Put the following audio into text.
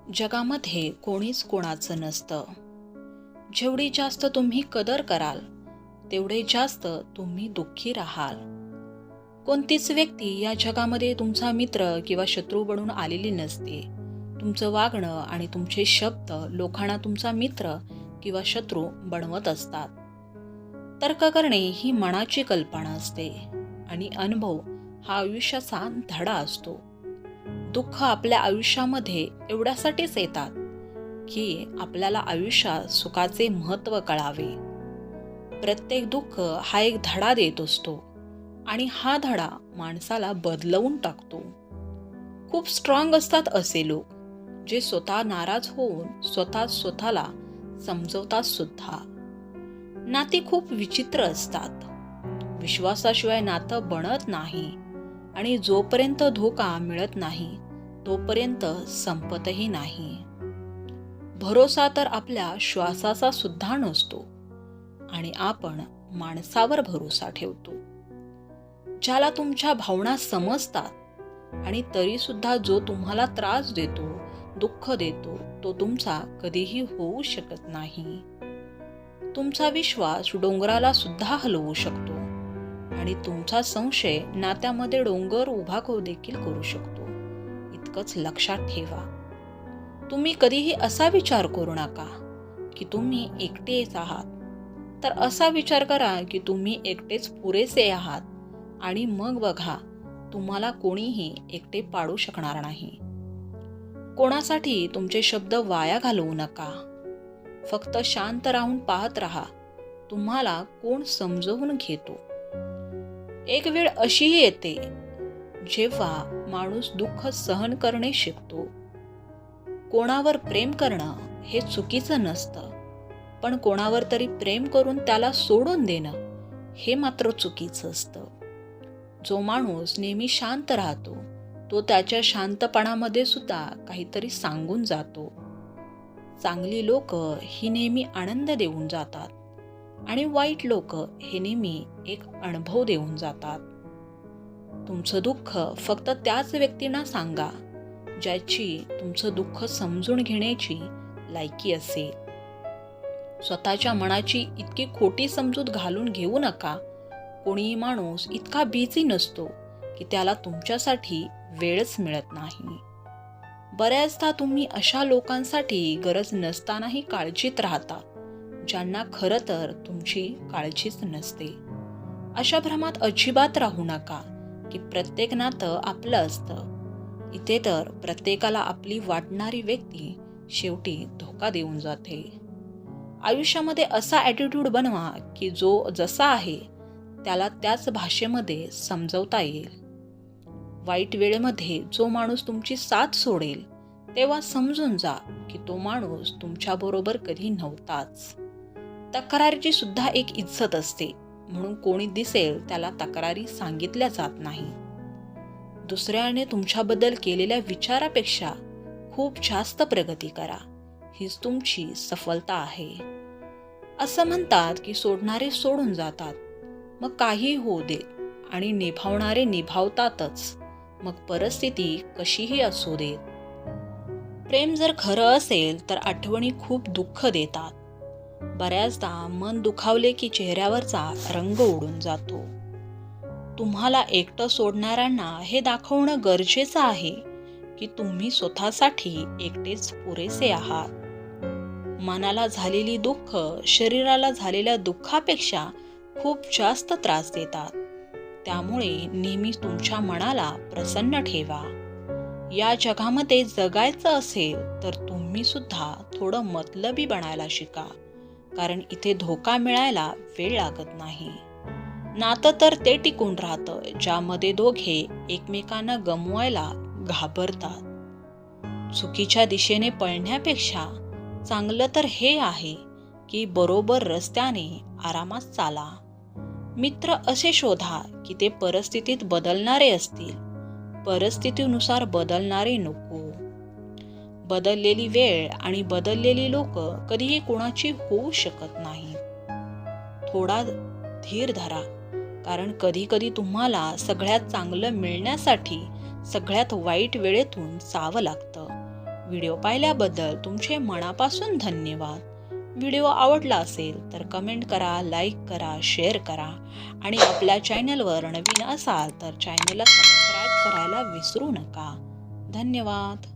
जगामध्ये कोणीच कोणाचं नसतं. जेवढी जास्त तुम्ही कदर कराल तेवढे जास्त तुम्ही दुःखी राहाल. कोणतीच व्यक्ती या जगामध्ये तुमचा मित्र किंवा शत्रू बनून आलेली नसते. तुमचं वागणं आणि तुमचे शब्द लोकांना तुमचा मित्र किंवा शत्रू बनवत असतात. तर्क करणे ही मनाची कल्पना असते आणि अनुभव हा आयुष्याचा धडा असतो. दुःख आपल्या आयुष्यामध्ये एवढ्यासाठीच येतात की आपल्याला आयुष्यात सुखाचे महत्त्व कळावे. प्रत्येक दुःख हा एक धडा देत असतो आणि हा धडा माणसाला बदलवून टाकतो. खूप स्ट्रॉंग असतात असे लोक जे स्वतः नाराज होऊन स्वतःला समजवतात सुद्धा. नाती खूप विचित्र असतात. विश्वासाशिवाय नातं बनत नाही आणि जोपर्यंत धोका मिळत नाही तोपर्यंत संपतही नाही. भरोसा तर आपल्या श्वासाचा सुद्धा नसतो आणि आपण माणसावर भरोसा ठेवतो. ज्याला तुमच्या भावना समजतात आणि तरी सुद्धा जो तुम्हाला त्रास देतो, दुःख देतो, तो तुमचा कधीही होऊ शकत नाही. तुमचा विश्वास डोंगराला सुद्धा हलवू शकतो आणि तुमचा संशय नात्यामध्ये डोंगर उभा देखील करू शकतो. इतकंच लक्षात ठेवा. तुम्ही कधीही असा विचार करू नका की तुम्ही एकटेच आहात, तर असा विचार करा की तुम्ही एकटेच पुरेसे आहात आणि मग बघा तुम्हाला कोणीही एकटे पाडू शकणार नाही. कोणासाठी तुमचे शब्द वाया घालवू नका. फक्त शांत राहून पाहत राहा तुम्हाला कोण समजवून घेतो. एक वेळ अशीही येते जेव्हा माणूस दुःख सहन करणे शिकतो. कोणावर प्रेम करणं हे चुकीचं नसतं, पण कोणावर तरी प्रेम करून त्याला सोडून देणं हे मात्र चुकीचं असतं. जो माणूस नेहमी शांत राहतो तो त्याच्या शांतपणामध्ये सुद्धा काहीतरी सांगून जातो. चांगली लोक ही नेहमी आनंद देऊन जातात आणि वाईट लोक हे नेहमी एक अनुभव देऊन जातात. तुमचं दुःख फक्त त्याच व्यक्तींना सांगा ज्याची तुमचं दुःख समजून घेण्याची लायकी असेल. स्वतःच्या मनाची इतकी खोटी समजूत घालून घेऊ नका. कोणीही माणूस इतका बिझी नसतो की त्याला तुमच्यासाठी वेळच मिळत नाही. बऱ्याचदा तुम्ही अशा लोकांसाठी गरज नसतानाही काळजीत राहता ज्यांना खरं तर तुमची काळजीच नसते. अशा भ्रमात अजिबात राहू नका की प्रत्येक नातं आपलं असतं. इथे तर प्रत्येकाला आपली वाटणारी व्यक्ती शेवटी धोका देऊन जाते. आयुष्यामध्ये असा ॲटिट्यूड बनवा की जो जसा आहे त्याला त्याच भाषेमध्ये समजवता येईल. वाईट वेळेमध्ये जो माणूस तुमची साथ सोडेल तेव्हा समजून जा की तो माणूस तुमच्याबरोबर कधी नव्हताच. तक्रारीची सुद्धा एक इज्जत असते, म्हणून कोणी दिसेल त्याला तक्रारी सांगितल्या जात नाही. दुसऱ्याने तुमच्याबद्दल केलेल्या विचारापेक्षा खूप जास्त प्रगती करा, हीच तुमची सफलता आहे. असं म्हणतात की सोडणारे सोडून जातात, मग काही होऊ देत, आणि निभावणारे निभावतातच, मग परिस्थिती कशीही असू देत. प्रेम जर खरं असेल तर आठवणी खूप दुःख देतात. बऱ्याचदा मन दुखावले की चेहऱ्यावरचा रंग उडून जातो. तुम्हाला एकटं सोडणाऱ्यांना हे दाखवणं गरजेचं आहे की तुम्ही स्वतःसाठी एकटेच पुरेसे आहात. मनाला झालेली दुःख शरीराला झालेल्या दुःखापेक्षा खूप जास्त त्रास देतात. त्यामुळे नेहमी तुमच्या मनाला प्रसन्न ठेवा. या जगामध्ये जगायचं असेल तर तुम्ही सुद्धा थोडं मतलबी बनायला शिका, कारण इथे धोका मिळायला वेळ लागत नाही. नातं तर ते टिकून राहतं ज्यामध्ये दोघे एकमेकांना गमवायला घाबरतात. चुकीच्या दिशेने पळण्यापेक्षा चांगलं तर हे आहे की बरोबर रस्त्याने आरामात चाला. मित्र असे शोधा की ते परिस्थितीत बदलणारे असतील, परिस्थितीनुसार बदलणारे नको. बदललेली वेळ आणि बदललेली लोक कधीही कोणाची होऊ शकत नाही. थोडा धीर धरा, कारण कधी कधी तुम्हाला सगळ्यात चांगलं मिळण्यासाठी सगळ्यात वाईट वेळेतून जावं लागतं. व्हिडिओ पाहिल्याबद्दल तुमचे मनापासून धन्यवाद. व्हिडिओ आवडला असेल तर कमेंट करा, लाईक करा, शेअर करा आणि आपल्या चॅनलवर नवीन असाल तर चॅनलला सबस्क्राईब करायला विसरू नका. धन्यवाद.